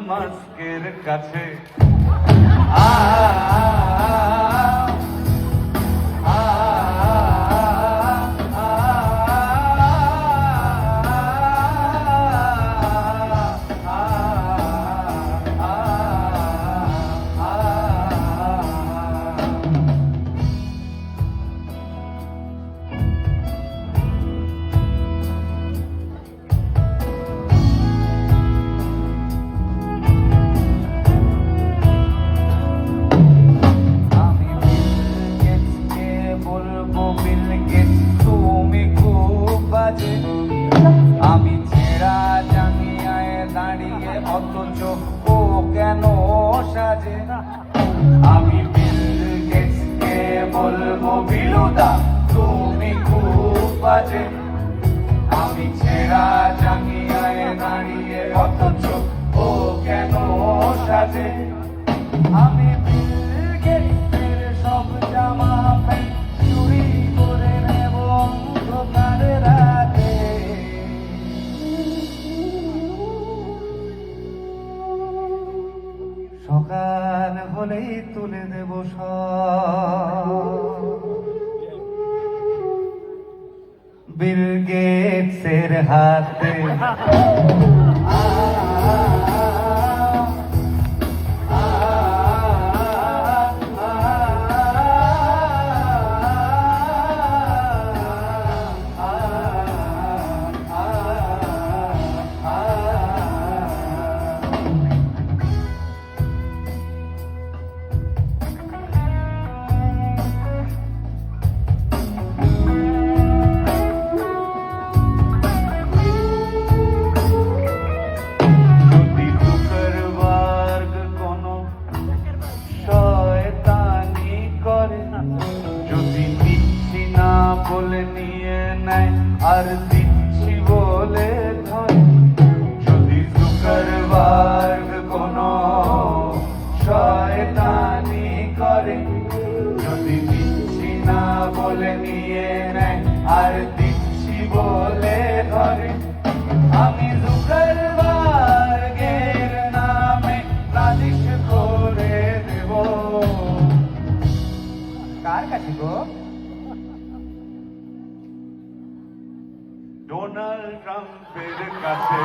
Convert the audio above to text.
মাস্কের কাছে আমি ছেঁড়া জাঙ্গিয়ায় দাঁড়িয়ে অথচ ও কেন সাজে আমি বিল গেটসকে বলবো বিলুদা তুমি খুব বাজে আমি ছেঁড়া জাঙ্গিয়ায় দাঁড়িয়ে অথচ ও কেন সাজে আমি বিল গেটসের সব জামা প্যান্ট চুরি করে নেব অন্ধকার রাতে সকাল হলেই তুলে দেব বিল গেটসের হাতে যদি দিচ্ছি না বলে নিয়ে নেয় আর দিচ্ছি বলে ধরে যদি জুকারবার্গ কোনো শয়তানি করে যদি দিচ্ছি না বলে নিয়ে নেয় আর দিচ্ছি বলে ধরে আমি জুকারবার্গের নামে নালিশ করে দেব কার কাছে গো ডোনাল্ড ট্রাম্পের কাছে